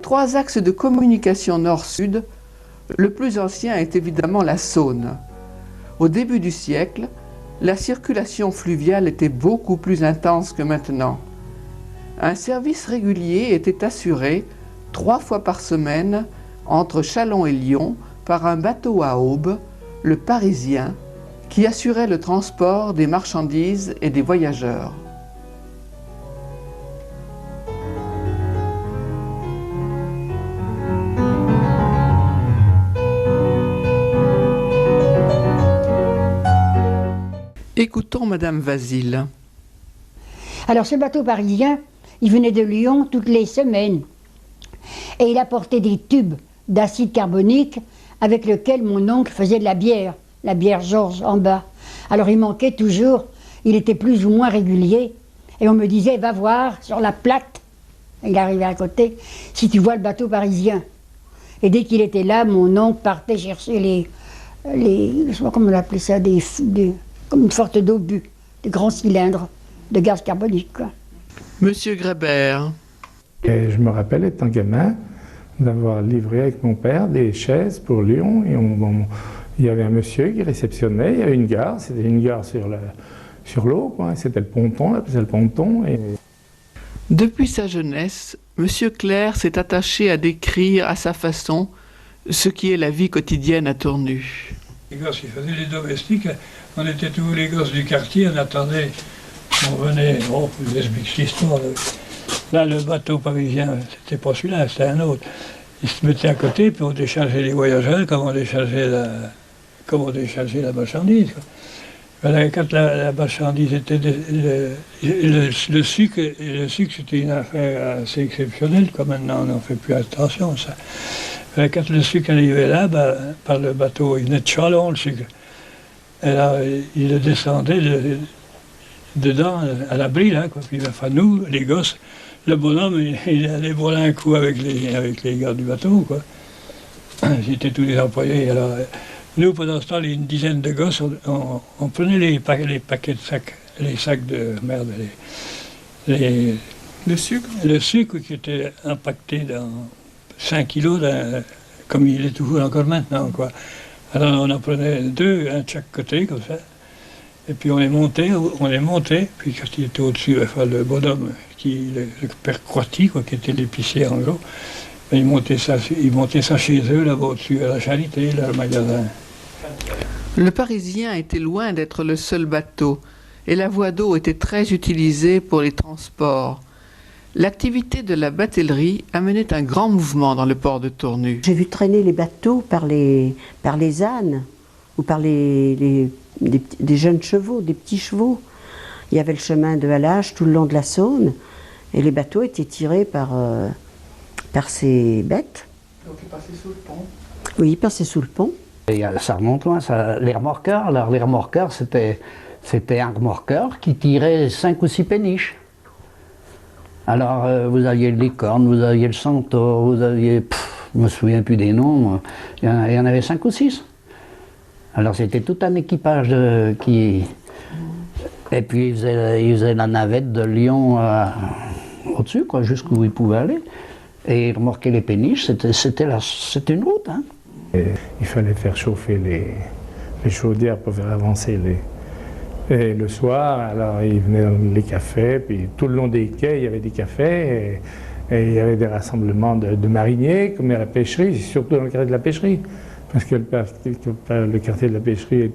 Trois axes de communication nord-sud. Le plus ancien est évidemment la Saône. Au début du siècle, la circulation fluviale était beaucoup plus intense que maintenant. Un service régulier était assuré 3 fois par semaine entre Châlons et Lyon par un bateau à aubes, le Parisien, qui assurait le transport des marchandises et des voyageurs. Écoutons Madame Vasile. Alors ce bateau parisien, il venait de Lyon toutes les semaines. Et il apportait des tubes d'acide carbonique avec lequel mon oncle faisait de la bière Georges en bas. Alors il manquait toujours, il était plus ou moins régulier. Et on me disait, va voir sur la plaque, il arrivait à côté, si tu vois le bateau parisien. Et dès qu'il était là, mon oncle partait chercher je sais pas comment on appelait ça, comme une sorte d'obus, des grands cylindres de gaz carbonique, quoi. Monsieur Grébert. Et je me rappelle, étant gamin, d'avoir livré avec mon père des chaises pour Lyon. Et il y avait un monsieur qui réceptionnait, il y avait une gare, c'était une gare sur l'eau, c'était le ponton, on appelait ça le ponton. Et... Depuis sa jeunesse, Monsieur Clerc s'est attaché à décrire à sa façon ce qui est la vie quotidienne à Tournu. Les gosses, ils faisaient les domestiques, on était tous les gosses du quartier, on attendait, on venait, je vous explique l'histoire. Là, le bateau parisien, c'était pas celui-là, c'était un autre. Ils se mettaient à côté, puis on déchargeait les voyageurs comme on déchargeait la marchandise, quoi. Voilà, quand la marchandise était... Le sucre, c'était une affaire assez exceptionnelle, comme maintenant on n'en fait plus attention, ça. Voilà, quand le sucre arrivait là, par le bateau, il venait de Châlons, le sucre. Et là, il le descendait dedans, à l'abri, là, quoi. Puis enfin, nous, les gosses, le bonhomme, il allait boire un coup avec les gars du bateau, quoi. C'était tous les employés. Alors, nous, pendant ce temps, une dizaine de gosses, on prenait les paquets de sacs, les sacs de merde, Le sucre? Le sucre qui était impacté dans 5 kilos, comme il est toujours encore maintenant, quoi. Alors on en prenait 2, un de chaque côté, comme ça. Et puis on les montait, puis quand il était au-dessus, enfin, le bonhomme, le père Croiti, quoi, qui était l'épicier en gros, ils montaient ça chez eux, là-bas au-dessus, à la Charité, leur magasin. Le Parisien était loin d'être le seul bateau, et la voie d'eau était très utilisée pour les transports. L'activité de la batellerie amenait un grand mouvement dans le port de Tournu. J'ai vu traîner les bateaux par les ânes ou par des jeunes chevaux, des petits chevaux. Il y avait le chemin de halage tout le long de la Saône et les bateaux étaient tirés par ces bêtes. Donc ils passaient sous le pont? Oui, ils passaient sous le pont. Et ça remonte loin, les remorqueurs. Alors les remorqueurs, c'était un remorqueur qui tirait 5 ou 6 péniches. Alors, vous aviez le licorne, vous aviez le centaure, vous aviez... je ne me souviens plus des noms, il y en avait 5 ou 6. Alors, c'était tout un équipage qui... Et puis, ils faisaient la navette de Lyon au-dessus, quoi, jusqu'où ils pouvaient aller. Et ils remorquaient les péniches, c'était une route, hein. Et il fallait faire chauffer les chaudières pour faire avancer Et le soir, alors ils venaient dans les cafés, puis tout le long des quais, il y avait des cafés, et il y avait des rassemblements de mariniers, comme à la pêcherie, surtout dans le quartier de la pêcherie, parce que le quartier de la pêcherie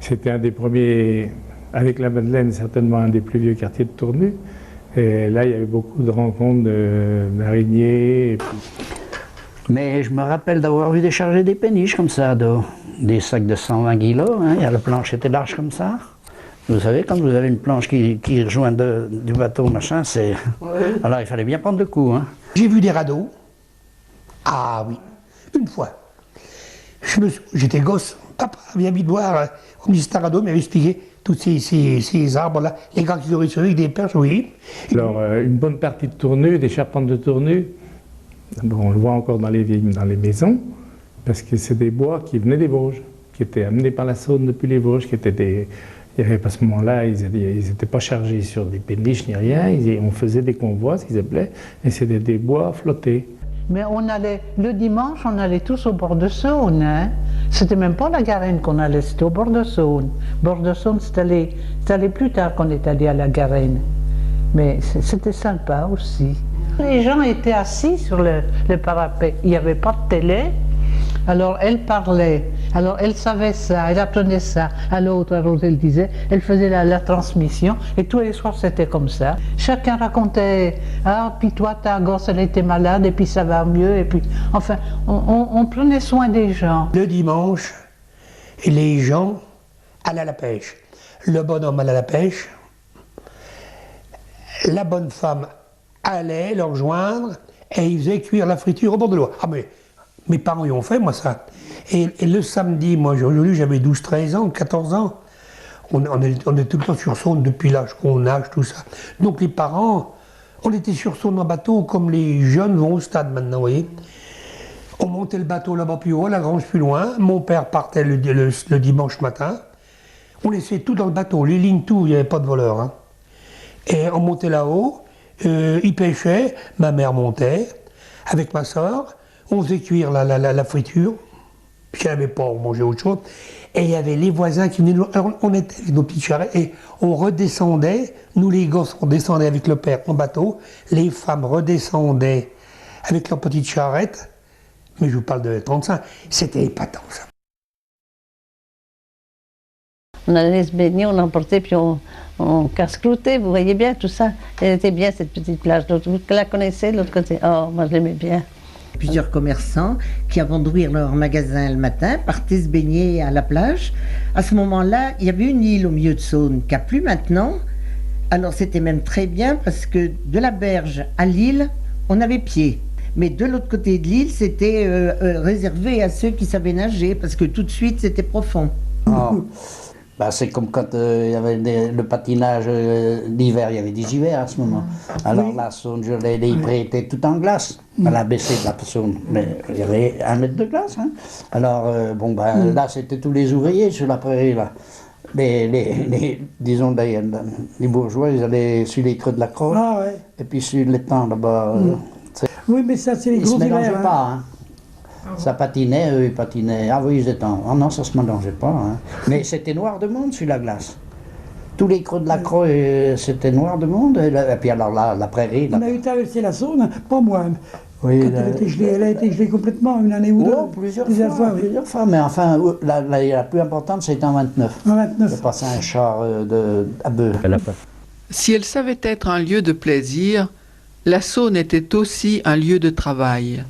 c'était un des premiers, avec la Madeleine, certainement un des plus vieux quartiers de Tournu, et là, il y avait beaucoup de rencontres de mariniers. Mais je me rappelle d'avoir vu décharger des péniches comme ça, des sacs de 120 kilos, hein, et la planche était large comme ça. Vous savez, quand vous avez une planche qui rejoint du bateau, machin, c'est... Ouais. Alors il fallait bien prendre le coup, hein. J'ai vu des radeaux. Ah oui, une fois. J'étais gosse, papa vient vite voir, on me dit c'est un radeau, il m'avait expliqué tous ces arbres-là, les gars qui auraient avec des perches, oui. Alors une bonne partie de Tournu, des charpentes de Tournu, bon, on le voit encore dans les maisons, parce que c'est des bois qui venaient des Vosges, qui étaient amenés par la Saône depuis les Vosges, qui étaient Il y avait, à ce moment-là, ils n'étaient pas chargés sur des péniches ni rien. On faisait des convois, ce qu'ils appelaient, et c'était des bois flottés. Mais on allait, le dimanche, on allait tous au bord de Saône. Hein. C'était même pas la Garenne qu'on allait, c'était au bord de Saône. Bord de Saône, c'est allé plus tard qu'on est allé à la Garenne. Mais c'était sympa aussi. Les gens étaient assis sur le parapet. Il n'y avait pas de télé. Alors elle parlait, alors elle savait ça, elle apprenait ça à l'autre, alors elle disait, elle faisait la transmission, et tous les soirs c'était comme ça. Chacun racontait, ah, puis toi ta gosse elle était malade, et puis ça va mieux, et puis, enfin, on prenait soin des gens. Le dimanche, les gens allaient à la pêche. Le bonhomme allait à la pêche, la bonne femme allait leur rejoindre, et ils faisaient cuire la friture au bord de l'eau. Ah mais mes parents y ont fait, moi, ça. Et le samedi, moi, aujourd'hui, j'avais 12, 13 ans, 14 ans. On est tout le temps sur Saône depuis l'âge qu'on nage, tout ça. Donc les parents, on était sur Saône en bateau comme les jeunes vont au stade maintenant, vous voyez. On montait le bateau là-bas plus haut, la grange plus loin. Mon père partait le dimanche matin. On laissait tout dans le bateau, les lignes, tout, il n'y avait pas de voleur. Hein. Et on montait là-haut, il pêchait, ma mère montait avec ma soeur. On faisait cuire la friture, puis il n'y avait pas, on mangeait autre chose. Et il y avait les voisins qui venaient nous... Alors on était avec nos petites charrettes et on redescendait, nous les gosses, on descendait avec le père en bateau, les femmes redescendaient avec leurs petites charrettes, mais je vous parle de 35, c'était épatant ça. On allait se baigner, on emportait, puis on casse-croûtait, vous voyez bien tout ça. Elle était bien cette petite plage, l'autre la connaissez, de l'autre côté. Oh, moi je l'aimais bien. Plusieurs commerçants qui, avant d'ouvrir leur magasin le matin, partaient se baigner à la plage. À ce moment-là, il y avait une île au milieu de Saône qui n'a plus maintenant. Alors c'était même très bien parce que de la berge à l'île, on avait pied. Mais de l'autre côté de l'île, c'était réservé à ceux qui savaient nager parce que tout de suite, c'était profond. Oh. Bah, c'est comme quand il y avait le patinage d'hiver, il y avait des hivers à ce moment. Alors la Saône, les prés étaient tout en glace. À la baissée de la Saône, mais il y avait 1 mètre de glace. Hein. Alors là, c'était tous les ouvriers sur la prairie là. Disons les bourgeois, ils allaient sur les creux de la Croix, et puis sur l'étang là-bas. Oui, mais ça, c'est les gros hivers. Ils se mélangeaient pas. Hein. Ça patinait, eux, ils patinaient. Ah oui, ils étaient en... Ah non, ça se mélangeait pas. Hein. Mais c'était noir de monde sur la glace. Tous les creux de la Croix, c'était noir de monde. Et puis alors la prairie... On a eu traversé la Saône, pas moi. Oui, quand elle a été gelée complètement, une année ou deux. Plusieurs fois. Mais enfin, la plus importante, c'était en 29. En 29. C'est passé un char à bœuf. Si elle savait être un lieu de plaisir, la Saône était aussi un lieu de travail.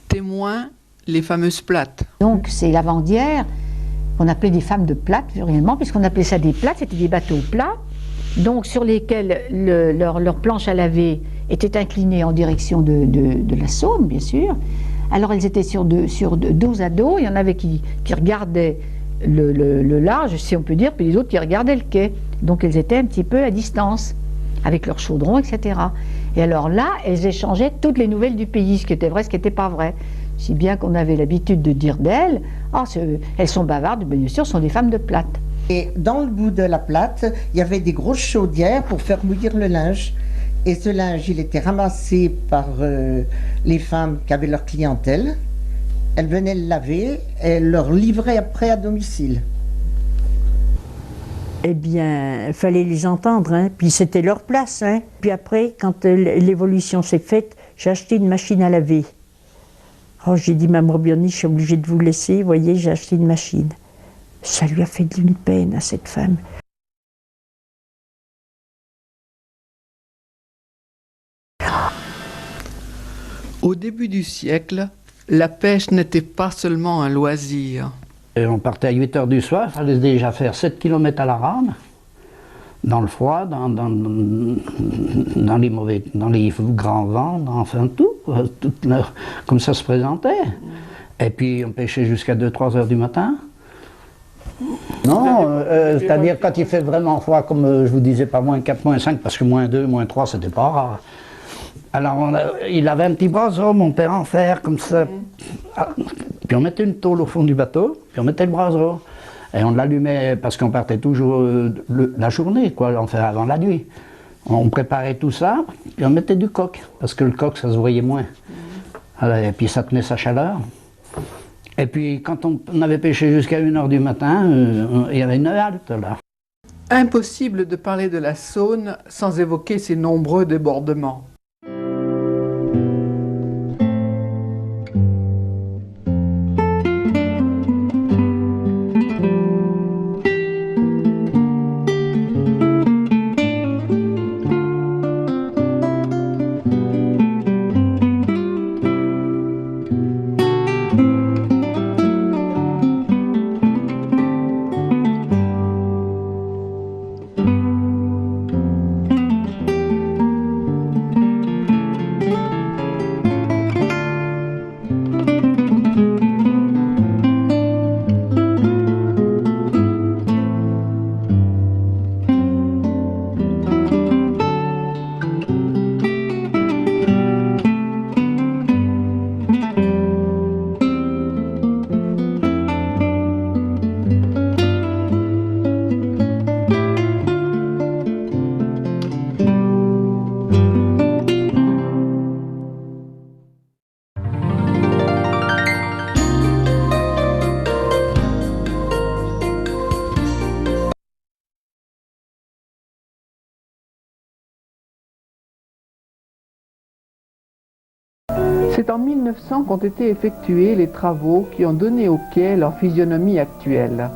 Témoin, les fameuses plattes. Donc c'est lavandières qu'on appelait des femmes de plates, réellement, puisqu'on appelait ça des plates, c'était des bateaux plats, donc sur lesquels leur planche à laver était inclinée en direction de la Saône, bien sûr. Alors elles étaient sur dos à dos, il y en avait qui regardaient le large, si on peut dire, puis les autres qui regardaient le quai. Donc elles étaient un petit peu à distance, avec leur chaudron, etc. Et alors là, elles échangeaient toutes les nouvelles du pays, ce qui était vrai, ce qui n'était pas vrai. Si bien qu'on avait l'habitude de dire d'elles, elles sont bavardes, bien sûr, ce sont des femmes de plate. Et dans le bout de la plate, il y avait des grosses chaudières pour faire bouillir le linge. Et ce linge, il était ramassé par les femmes qui avaient leur clientèle. Elles venaient le laver et elles leur livraient après à domicile. Eh bien, il fallait les entendre, hein. Puis c'était leur place. Hein. Puis après, quand l'évolution s'est faite, j'ai acheté une machine à laver. Oh, j'ai dit, Mme Robioni, je suis obligée de vous laisser, vous voyez, j'ai acheté une machine. Ça lui a fait d'une peine à cette femme. Au début du siècle, la pêche n'était pas seulement un loisir. Et on partait à 8 h du soir, il fallait déjà faire 7 km à la rame, dans le froid, dans les grands vents, enfin tout, comme ça se présentait. Et puis on pêchait jusqu'à 2-3 heures du matin. Non, c'est-à-dire quand il fait vraiment froid, comme je vous disais, pas moins 4, moins 5, parce que moins 2, moins 3, c'était pas rare. Alors il avait un petit braseau, mon père en fer, comme ça. Puis on mettait une tôle au fond du bateau, puis on mettait le braseau. Et on l'allumait parce qu'on partait toujours la journée, quoi, enfin avant la nuit. On préparait tout ça, puis on mettait du coq, parce que le coq, ça se voyait moins. Alors, et puis ça tenait sa chaleur. Et puis quand on avait pêché jusqu'à 1h du matin, il y avait une halte là. Impossible de parler de la Saône sans évoquer ses nombreux débordements. C'est en 1900 qu'ont été effectués les travaux qui ont donné au quai leur physionomie actuelle.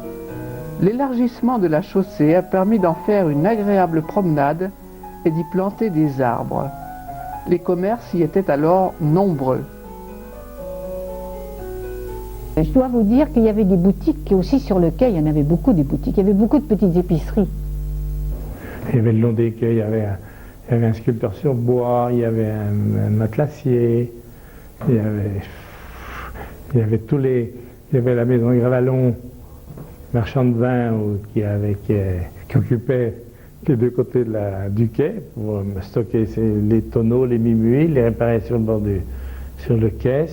L'élargissement de la chaussée a permis d'en faire une agréable promenade et d'y planter des arbres. Les commerces y étaient alors nombreux. Je dois vous dire qu'il y avait des boutiques aussi sur le quai, il y en avait beaucoup des boutiques, il y avait beaucoup de petites épiceries. Il y avait le long des quais, il y avait un sculpteur sur bois, il y avait un matelassier, il y avait tous les... Il y avait la maison Gravalon, marchand de vin, qui occupait les deux côtés du quai pour stocker les tonneaux, les mimuis, les réparer sur le quai.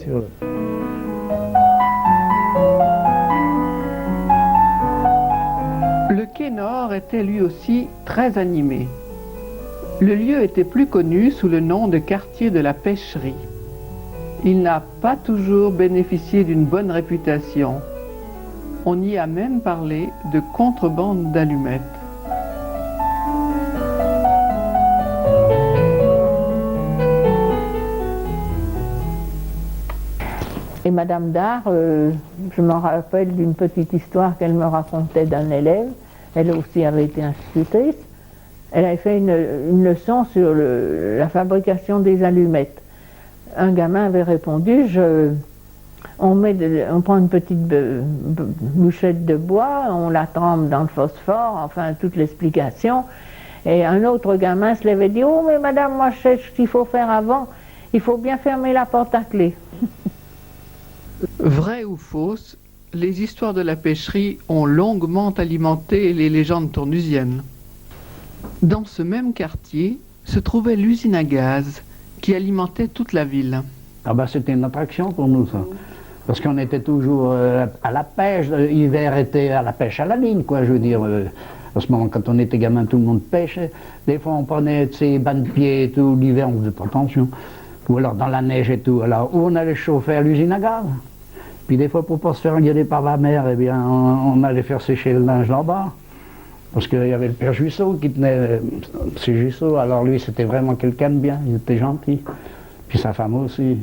Le quai Nord était lui aussi très animé. Le lieu était plus connu sous le nom de quartier de la pêcherie. Il n'a pas toujours bénéficié d'une bonne réputation. On y a même parlé de contrebande d'allumettes. Et Madame Dard, je me rappelle d'une petite histoire qu'elle me racontait d'un élève. Elle aussi avait été institutrice. Elle avait fait une leçon sur la fabrication des allumettes. Un gamin avait répondu, on prend une petite bouchette de bois, on la trempe dans le phosphore, enfin toute l'explication. Et un autre gamin se levait et dit, oh mais madame, moi je sais ce qu'il faut faire avant, il faut bien fermer la porte à clé. Vrai ou fausse, les histoires de la pêcherie ont longuement alimenté les légendes tournusiennes. Dans ce même quartier se trouvait l'usine à gaz qui alimentait toute la ville. Ah ben c'était une attraction pour nous ça. Parce qu'on était toujours à la pêche, l'hiver était à la pêche à la ligne, quoi, je veux dire. À ce moment, quand on était gamin, tout le monde pêchait. Des fois, on prenait ses bancs de pied et tout, l'hiver, on faisait pas attention. Ou alors dans la neige et tout. Alors, où on allait chauffer à l'usine à gaz. Puis des fois, pour pas se faire engueuler par la mer, eh bien, on allait faire sécher le linge là-bas. Parce qu'il y avait le père Juissot qui tenait ces Juissot. Alors lui, c'était vraiment quelqu'un de bien, il était gentil. Puis sa femme aussi.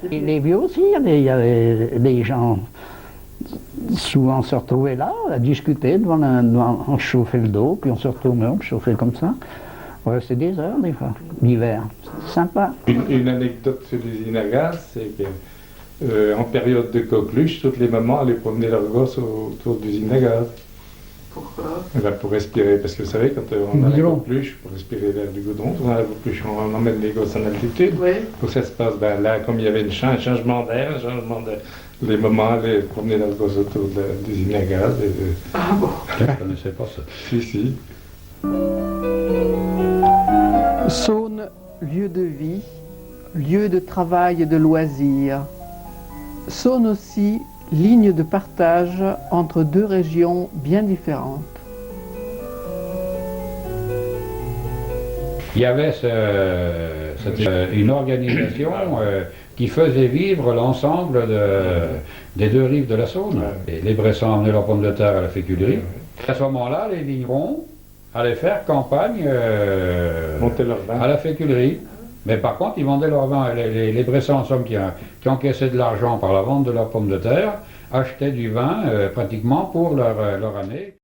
Et les vieux aussi, il y avait des gens, souvent on se retrouvait là, à discuter, on chauffait le dos, puis on se retournait, on chauffait comme ça. On restait des heures des fois, l'hiver. C'était sympa. Une anecdote sur l'usine à gaz, c'est qu'en période de coqueluche, toutes les mamans allaient promener leurs gosses autour de l'usine à gaz. Pourquoi? Pour respirer, parce que vous savez, quand on a la coqueluche, pour respirer l'air du goudron, on a la coqueluche, on emmène les gosses en altitude. Oui. Pour que ça se passe, là, comme il y avait un changement d'air, les mamans allaient promener leurs gosses autour de l'usine à gaz. Ah bon? Je ne connaissais pas ça. Si. Saône, lieu de vie, lieu de travail et de loisirs. Saône aussi, ligne de partage entre deux régions bien différentes. Il y avait une organisation qui faisait vivre l'ensemble des deux rives de la Saône. Et les Bressans amenaient leurs pommes de terre à la féculerie. À ce moment-là, les vignerons allaient faire campagne à la féculerie. Mais par contre, ils vendaient leur vin. Les Bressans, en somme, qui encaissaient de l'argent par la vente de leurs pommes de terre, achetaient du vin pratiquement pour leur année.